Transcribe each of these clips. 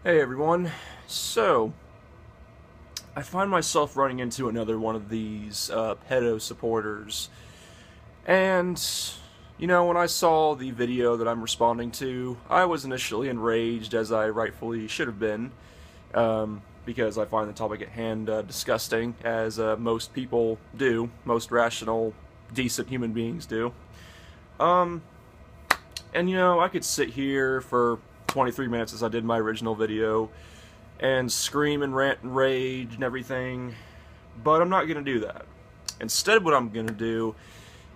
Hey everyone. So, I find myself running into another one of these pedo supporters. And, when I saw the video that I'm responding to, I was initially enraged, as I rightfully should have been, because I find the topic at hand disgusting, as most people do, most rational, decent human beings do. And I could sit here for 23 minutes as I did my original video and scream and rant and rage and everything, but I'm not going to do that. Instead, what I'm going to do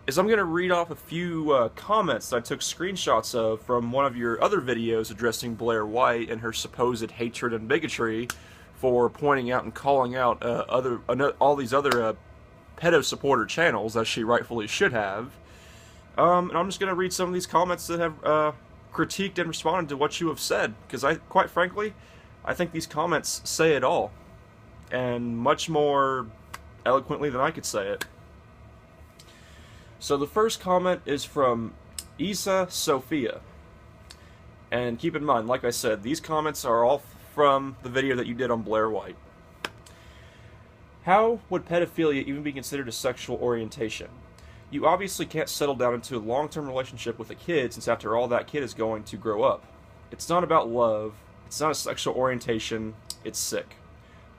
is I'm going to read off a few comments that I took screenshots of from one of your other videos addressing Blair White and her supposed hatred and bigotry for pointing out and calling out all these other pedo supporter channels, as she rightfully should have. And I'm just going to read some of these comments that have critiqued and responded to what you have said, because quite frankly, I think these comments say it all, and much more eloquently than I could say it. So the first comment is from Isa Sophia, and keep in mind, like I said, these comments are all from the video that you did on Blair White. How would pedophilia even be considered a sexual orientation? You obviously can't settle down into a long-term relationship with a kid, since after all, that kid is going to grow up. It's not about love, it's not a sexual orientation, it's sick.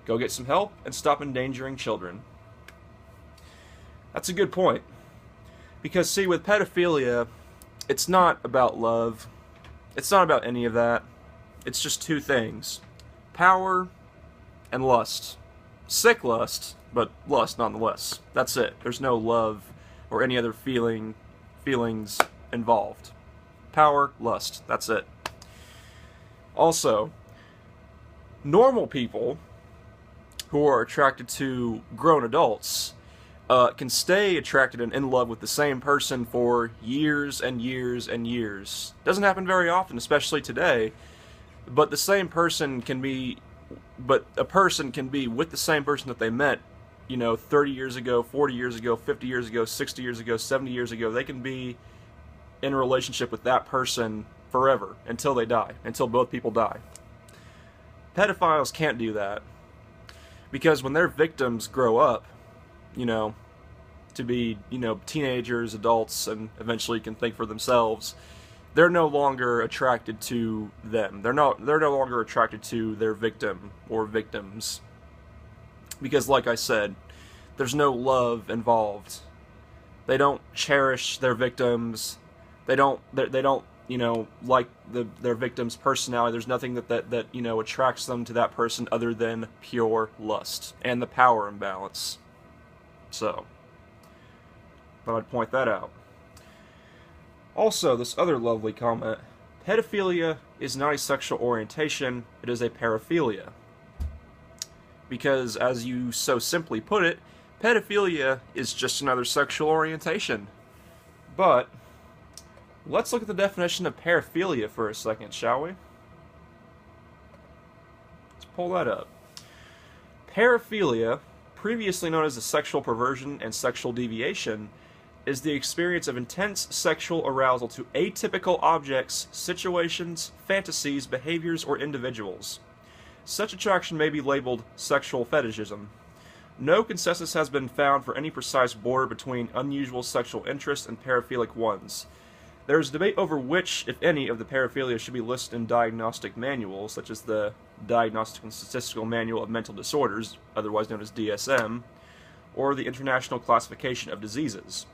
Go get some help and stop endangering children. That's a good point. Because, see, with pedophilia, it's not about love, it's not about any of that. It's just two things: power and lust. Sick lust, but lust nonetheless. That's it. There's no love or any other feelings involved. Power, lust, that's it. Also, normal people who are attracted to grown adults can stay attracted and in love with the same person for years and years and years. Doesn't happen very often, especially today, but a person can be with the same person that they met 30 years ago, 40 years ago, 50 years ago, 60 years ago, 70 years ago. They can be in a relationship with that person forever, until they die, until both people die. Pedophiles can't do that, because when their victims grow up, to be, teenagers, adults, and eventually can think for themselves, they're no longer attracted to them. They're no longer attracted to their victim or victims. Because, like I said, there's no love involved. They don't cherish their victims. They don't like their victim's personality. There's nothing that attracts them to that person other than pure lust and the power imbalance. So, thought I'd point that out. Also, this other lovely comment: pedophilia is not a sexual orientation, it is a paraphilia. Because, as you so simply put it, pedophilia is just another sexual orientation. But let's look at the definition of paraphilia for a second, shall we? Let's pull that up. Paraphilia, previously known as a sexual perversion and sexual deviation, is the experience of intense sexual arousal to atypical objects, situations, fantasies, behaviors, or individuals. Such attraction may be labeled sexual fetishism. No consensus has been found for any precise border between unusual sexual interests and paraphilic ones. There is debate over which, if any, of the paraphilia should be listed in diagnostic manuals, such as the Diagnostic and Statistical Manual of Mental Disorders, otherwise known as DSM, or the International Classification of Diseases.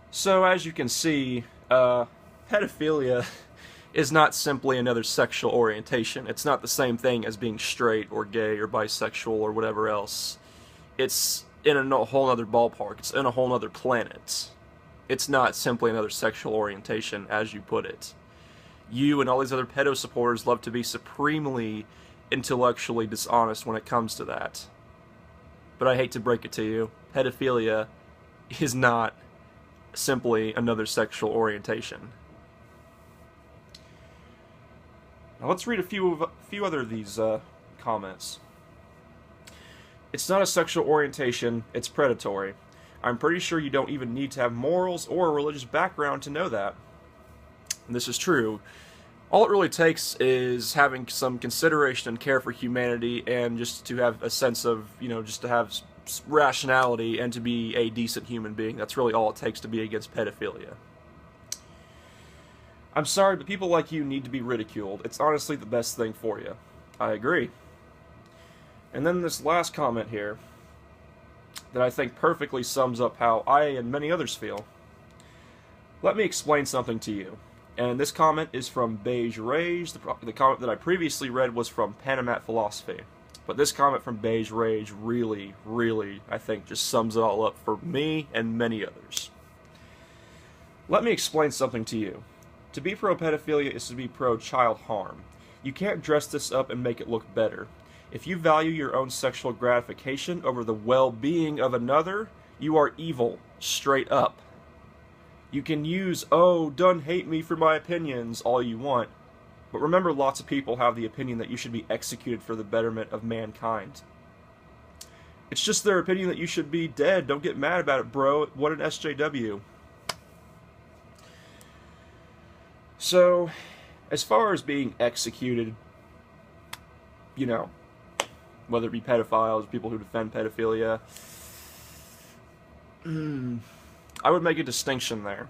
So, as you can see, pedophilia is not simply another sexual orientation. It's not the same thing as being straight or gay or bisexual or whatever else. It's in a whole other ballpark. It's in a whole other planet. It's not simply another sexual orientation, as you put it. You and all these other pedo supporters love to be supremely intellectually dishonest when it comes to that. But I hate to break it to you, pedophilia is not simply another sexual orientation. Now let's read a few other of these comments. It's not a sexual orientation, it's predatory. I'm pretty sure you don't even need to have morals or a religious background to know that. And this is true. All it really takes is having some consideration and care for humanity, and just to have a sense of, just to have rationality and to be a decent human being. That's really all it takes to be against pedophilia. I'm sorry, but people like you need to be ridiculed. It's honestly the best thing for you. I agree. And then this last comment here that I think perfectly sums up how I and many others feel. Let me explain something to you. And this comment is from Beige Rage. The comment that I previously read was from Panamat Philosophy. But this comment from Beige Rage really, really, I think, just sums it all up for me and many others. Let me explain something to you. To be pro-pedophilia is to be pro-child harm. You can't dress this up and make it look better. If you value your own sexual gratification over the well-being of another, you are evil, straight up. You can use, oh, don't hate me for my opinions, all you want. But remember, lots of people have the opinion that you should be executed for the betterment of mankind. It's just their opinion that you should be dead. Don't get mad about it, bro. What an SJW. So, as far as being executed, whether it be pedophiles or people who defend pedophilia, I would make a distinction there.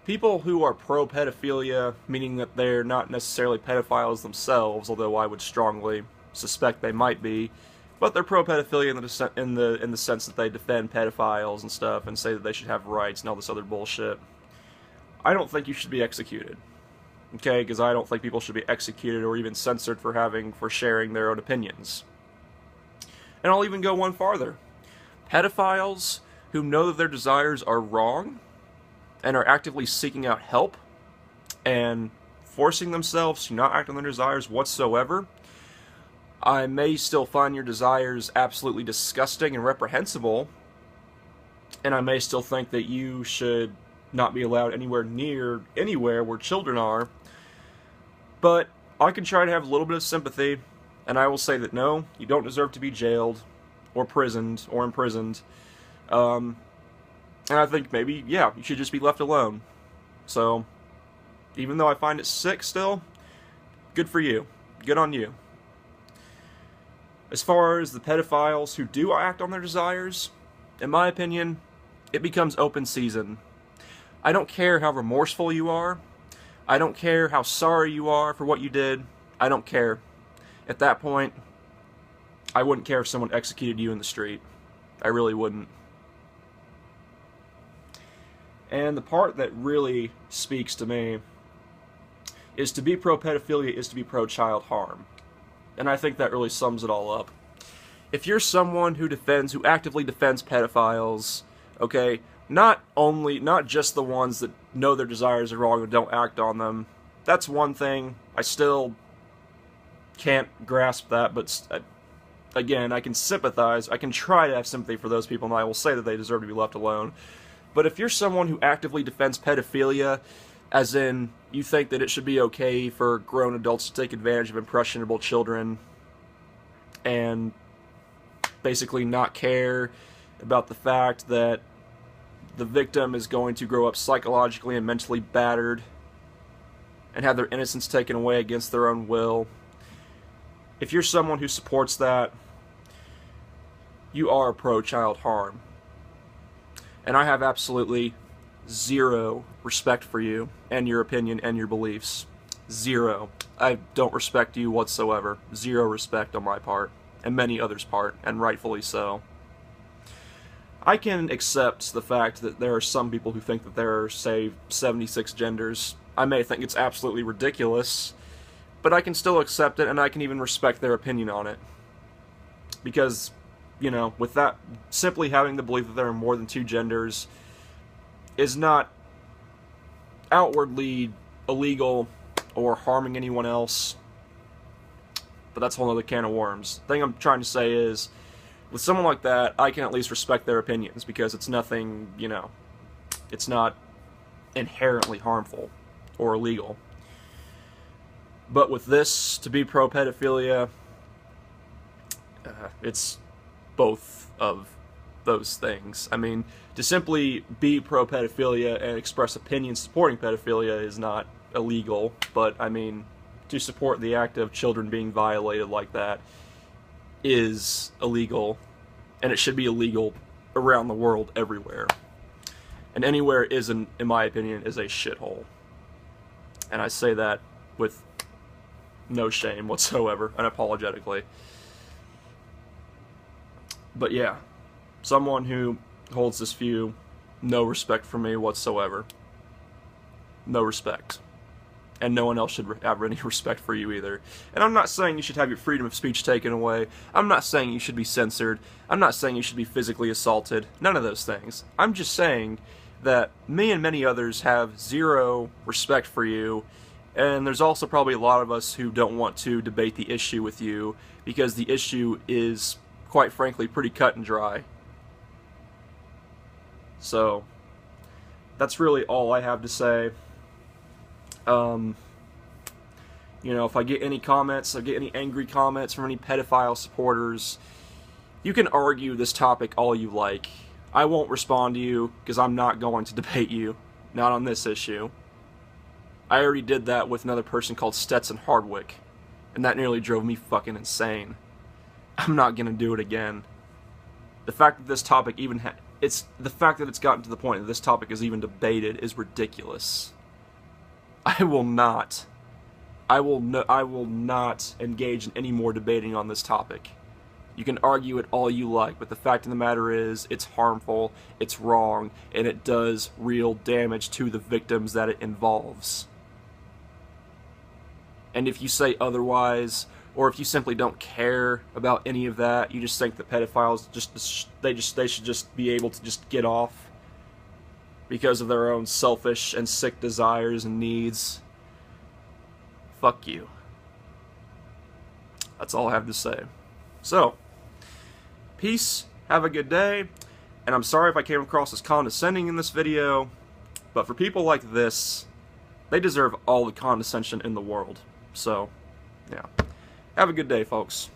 People who are pro-pedophilia, meaning that they're not necessarily pedophiles themselves, although I would strongly suspect they might be, but they're pro-pedophilia in the sense that they defend pedophiles and stuff and say that they should have rights and all this other bullshit. I don't think you should be executed. Okay, because I don't think people should be executed or even censored for sharing their own opinions. And I'll even go one farther. Pedophiles who know that their desires are wrong and are actively seeking out help and forcing themselves to not act on their desires whatsoever, I may still find your desires absolutely disgusting and reprehensible, and I may still think that you should not be allowed anywhere near anywhere where children are, but I can try to have a little bit of sympathy, and I will say that no, you don't deserve to be jailed or imprisoned. And I think maybe, yeah, you should just be left alone. So, even though I find it sick still, good for you. Good on you. As far as the pedophiles who do act on their desires, in my opinion, it becomes open season. I don't care how remorseful you are. I don't care how sorry you are for what you did. I don't care. At that point, I wouldn't care if someone executed you in the street. I really wouldn't. And the part that really speaks to me is to be pro-pedophilia is to be pro-child harm. And I think that really sums it all up. If you're someone who actively defends pedophiles, okay, not just the ones that know their desires are wrong and don't act on them, that's one thing. I still can't grasp that, but again, I can sympathize. I can try to have sympathy for those people, and I will say that they deserve to be left alone. But if you're someone who actively defends pedophilia, as in you think that it should be okay for grown adults to take advantage of impressionable children and basically not care about the fact that the victim is going to grow up psychologically and mentally battered and have their innocence taken away against their own will, if you're someone who supports that, you are pro-child harm. And I have absolutely zero respect for you and your opinion and your beliefs. Zero. I don't respect you whatsoever. Zero respect on my part, and many others' part, and rightfully so. I can accept the fact that there are some people who think that there are, say, 76 genders. I may think it's absolutely ridiculous, but I can still accept it, and I can even respect their opinion on it. Because, with that, simply having the belief that there are more than two genders is not outwardly illegal or harming anyone else. But that's a whole other can of worms. The thing I'm trying to say is, with someone like that, I can at least respect their opinions, because it's nothing, it's not inherently harmful or illegal. But with this, to be pro-pedophilia, it's both of those things. I mean, to simply be pro-pedophilia and express opinions supporting pedophilia is not illegal, but I mean, to support the act of children being violated like that is illegal, and it should be illegal around the world everywhere. And anywhere in my opinion, is a shithole. And I say that with no shame whatsoever, unapologetically. But yeah, someone who holds this view, no respect for me whatsoever. No respect. And no one else should have any respect for you either. And I'm not saying you should have your freedom of speech taken away. I'm not saying you should be censored. I'm not saying you should be physically assaulted. None of those things. I'm just saying that me and many others have zero respect for you, and there's also probably a lot of us who don't want to debate the issue with you, because the issue is, quite frankly, pretty cut and dry. So, that's really all I have to say. You know, if I get any comments, I get any angry comments from any pedophile supporters, you can argue this topic all you like. I won't respond to you, because I'm not going to debate you. Not on this issue. I already did that with another person called Stetson Hardwick, and that nearly drove me fucking insane. I'm not gonna do it again. The fact that this topic even the fact that it's gotten to the point that this topic is even debated is ridiculous. I will not engage in any more debating on this topic. You can argue it all you like, but the fact of the matter is, it's harmful, it's wrong, and it does real damage to the victims that it involves. And if you say otherwise, or if you simply don't care about any of that, you just think that pedophiles they should just be able to just get off because of their own selfish and sick desires and needs, fuck you. That's all I have to say. So, peace, have a good day, and I'm sorry if I came across as condescending in this video, but for people like this, they deserve all the condescension in the world. So, yeah. Have a good day, folks.